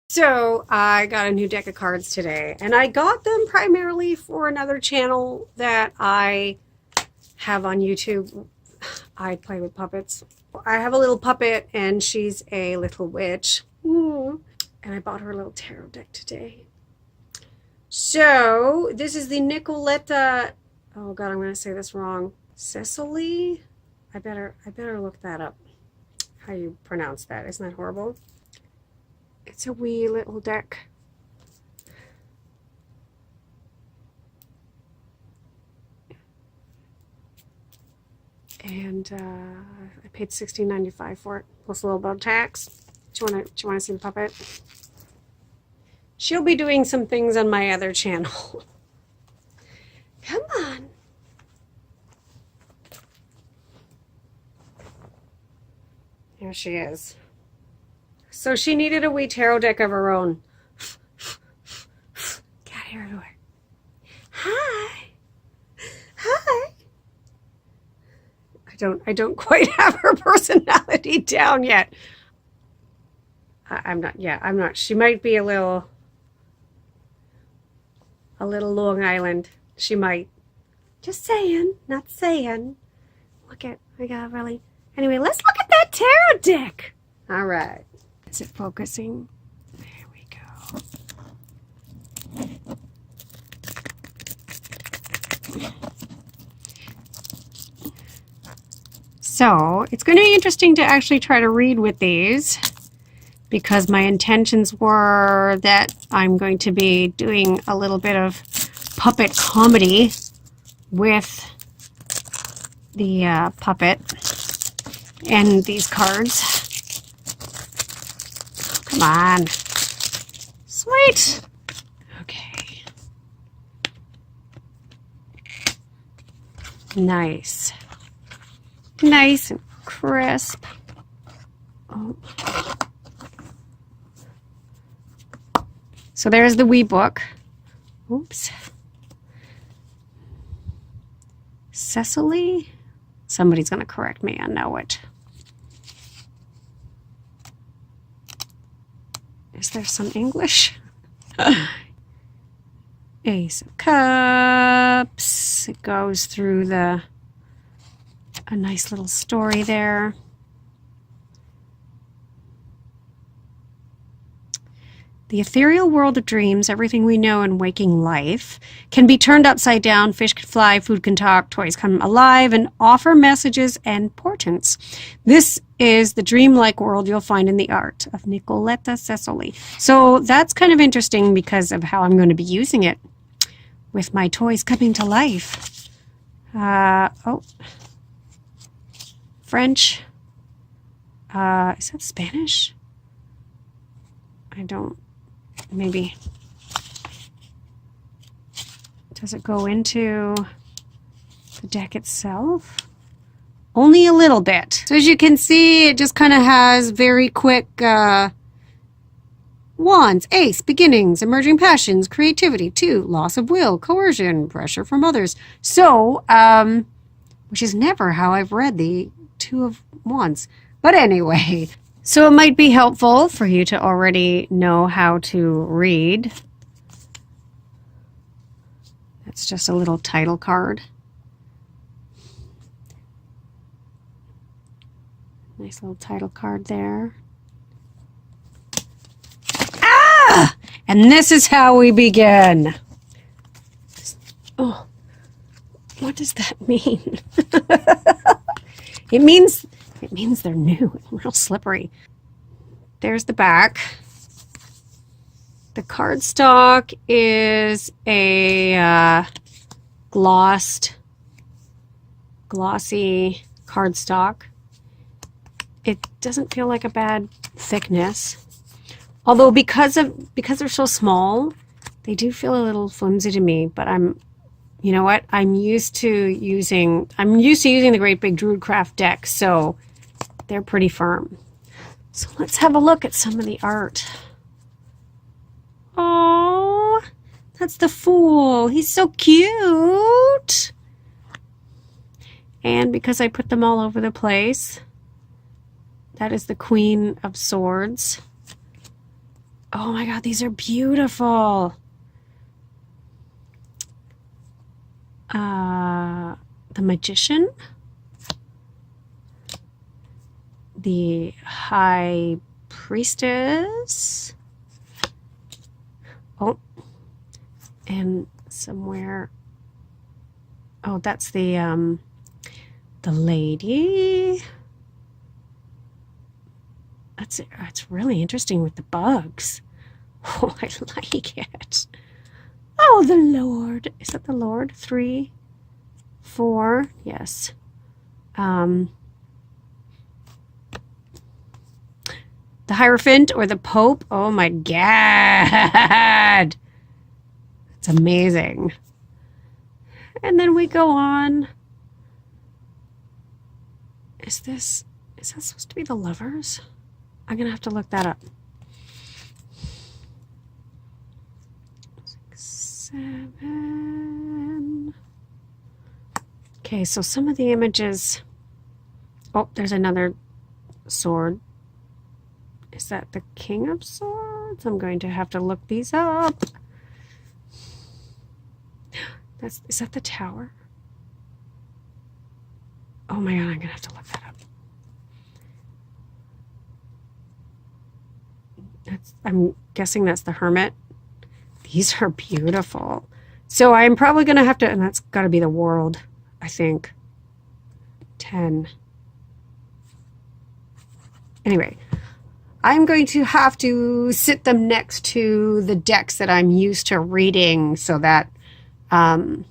So I got a new deck of cards today, and I got them primarily for another channel that I have on YouTube. I play with puppets. I have a little puppet, and she's a little witch. And I bought her a little tarot deck today. So this is the Nicoletta. Oh God, I'm going to say this wrong. Circcoli. I better look that up. How you pronounce that? Isn't that horrible? It's a wee little deck. And I paid $16.95 for it, plus a little bit of tax. Do you want to see the puppet? She'll be doing some things on my other channel. Come on. There she is. So she needed a wee tarot deck of her own. Got hair everywhere. Hi. Hi. I don't quite have her personality down yet. I'm not. She might be a little Long Island. She might. Just saying, not saying. I got really. Anyway, let's look at that tarot deck. All right. Is it focusing? There we go. So it's going to be interesting to actually try to read with these, because my intentions were that I'm going to be doing a little bit of puppet comedy with the puppet and these cards. Come on. Sweet. Okay. Nice. Nice and crisp. Oh. So there's the wee book. Oops. Circcoli? Somebody's going to correct me. I know it. Is there some English? Ace of Cups. It goes through a nice little story there. The ethereal world of dreams, everything we know in waking life, can be turned upside down. Fish can fly, food can talk, toys come alive and offer messages and portents. This is the dreamlike world you'll find in the art of Nicoletta Circcoli. So that's kind of interesting because of how I'm going to be using it with my toys coming to life. French. Is that Spanish? I don't. Maybe. Does it go into the deck itself? Only a little bit. So as you can see, it just kind of has very quick wands, ace, beginnings, emerging passions, creativity, 2, loss of will, coercion, pressure from others. So, which is never how I've read the 2 of Wands. But anyway, so it might be helpful for you to already know how to read. That's just a little title card. Nice little title card there. Ah! And this is how we begin. Oh, what does that mean? It means they're new and real slippery. There's the back. The cardstock is a glossy cardstock. It doesn't feel like a bad thickness. Although because they're so small, they do feel a little flimsy to me, but you know what? I'm used to using the Great Big Druidcraft deck, so they're pretty firm. So let's have a look at some of the art. Oh, that's the Fool. He's so cute. And because I put them all over the place, that is the Queen of Swords. Oh my God, these are beautiful. The Magician, the High Priestess, oh, and somewhere, oh, that's the Lady. That's really interesting with the bugs. Oh, I like it. Oh, the Lord. Is that the Lord? 3, 4. Yes. The Hierophant or the Pope. Oh my God. It's amazing. And then we go on. Is that supposed to be the Lovers? I'm going to have to look that up. 6, 7. Okay, so some of the images. Oh, there's another sword. Is that the King of Swords? I'm going to have to look these up. Is that the Tower? Oh my God, I'm going to have to look that up. I'm guessing that's the Hermit. These are beautiful. So I'm probably going to have to, and that's got to be the World, I think. 10. Anyway, I'm going to have to sit them next to the decks that I'm used to reading so that I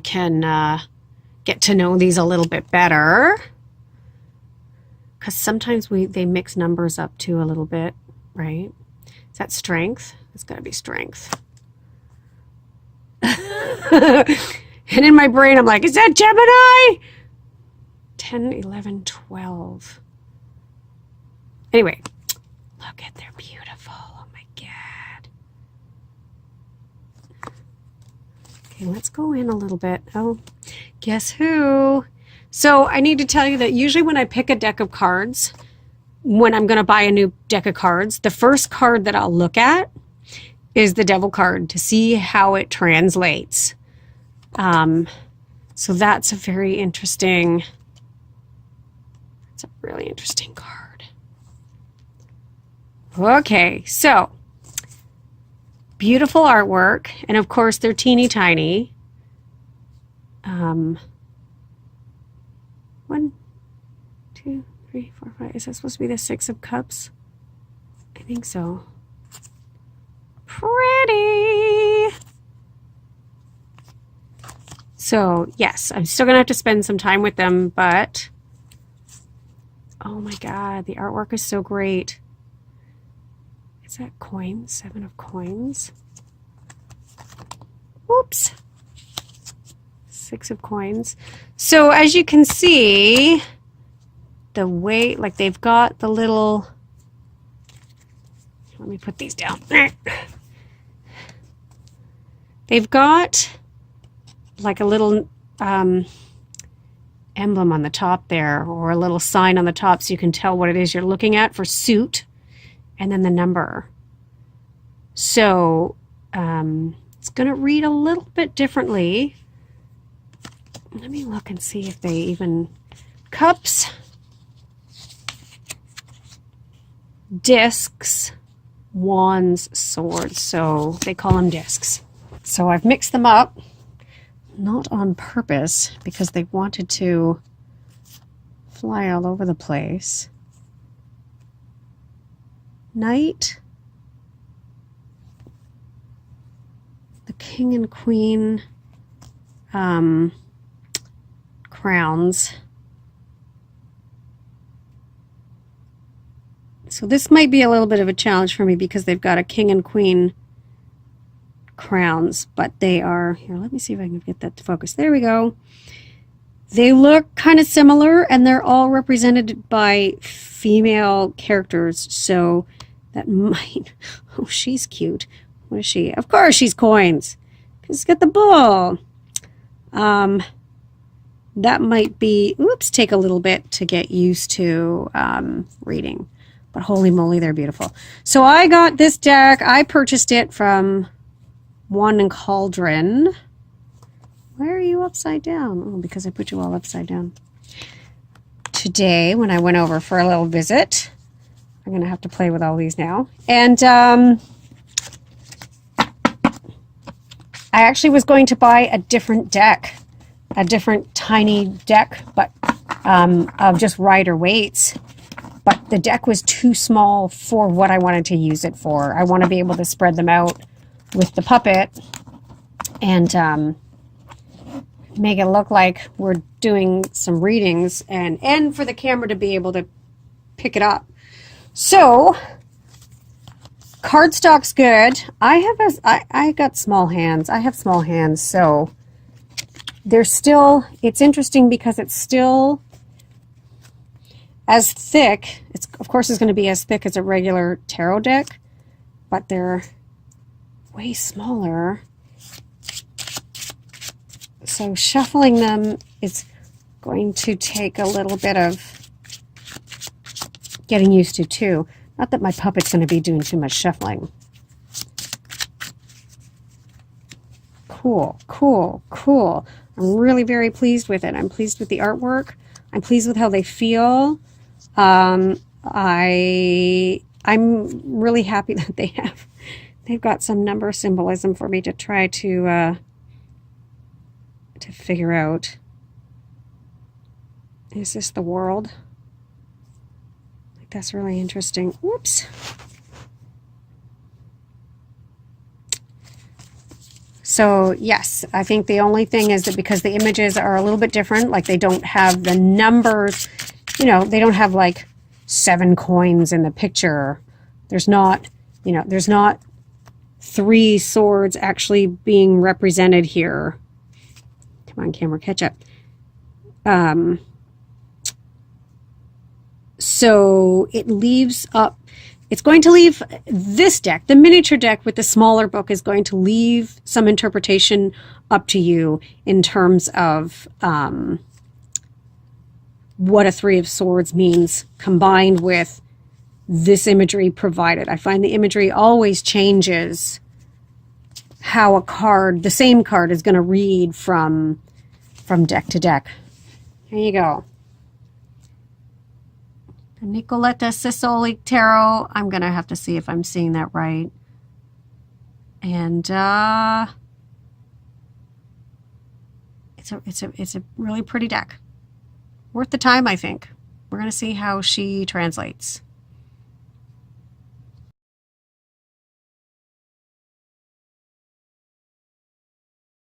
can get to know these a little bit better. Because sometimes they mix numbers up too a little bit, right? Is that Strength? It's got to be Strength. And in my brain, I'm like, is that Gemini? 10, 11, 12. Anyway, look at, they're beautiful. Oh my God. Okay, let's go in a little bit. Oh, guess who? So I need to tell you that usually when I pick a deck of cards, when I'm going to buy a new deck of cards, the first card that I'll look at is the Devil card to see how it translates. So that's a very interesting, it's a really interesting card. Okay, so beautiful artwork, and of course they're teeny tiny. 1, 2, 3, 4, 5. Is that supposed to be the 6 of Cups? I think so. Pretty. So, yes, I'm still going to have to spend some time with them, but oh my God, the artwork is so great. Is that coins? 7 of coins. Whoops. 6 of coins. So as you can see, the way, like they've got the little, let me put these down. They've got like a little emblem on the top there, or a little sign on the top so you can tell what it is you're looking at for suit, and then the number. So it's going to read a little bit differently. Let me look and see if they even, cups, discs, wands, swords. So they call them discs. So I've mixed them up, not on purpose, because they wanted to fly all over the place. Knight, the king and queen, crowns. So this might be a little bit of a challenge for me because they've got a king and queen crowns, but they are, here, let me see if I can get that to focus. There we go. They look kind of similar, and they're all represented by female characters, so that might, oh, she's cute. What is she? Of course she's coins, because it's got the bull. That might be, oops, take a little bit to get used to reading. but holy moly, they're beautiful. So I got this deck. I purchased it from One and Cauldron. Why are you upside down? Oh, because I put you all upside down. Today, when I went over for a little visit, I'm going to have to play with all these now. And I actually was going to buy a different deck, a different tiny deck, but of just Rider-Waite's. But the deck was too small for what I wanted to use it for. I want to be able to spread them out with the puppet and make it look like we're doing some readings and for the camera to be able to pick it up. So cardstock's good. I got small hands. I have small hands, so they're still, it's interesting because it's still as thick. It's of course it's going to be as thick as a regular tarot deck, but they're way smaller. So shuffling them is going to take a little bit of getting used to too. Not that my puppet's going to be doing too much shuffling. Cool, cool, cool. I'm really very pleased with it. I'm pleased with the artwork. I'm pleased with how they feel. I'm really happy that they've got some number symbolism for me to try to figure out. Is this the world? Like, that's really interesting. Whoops. So yes, I think the only thing is that because the images are a little bit different, like they don't have the numbers, you know, they don't have like 7 coins in the picture. There's not, you know, there's not 3 swords actually being represented here. Come on, camera, catch up. So it leaves up, it's going to leave this deck, the miniature deck with the smaller book, is going to leave some interpretation up to you in terms of what a 3 of Swords means combined with this imagery provided. I find the imagery always changes how a card, the same card, is going to read from deck to deck. Here you go. The Nicoletta Circcoli Tarot. I'm going to have to see if I'm seeing that right. And it's a really pretty deck. Worth the time, I think. We're going to see how she translates.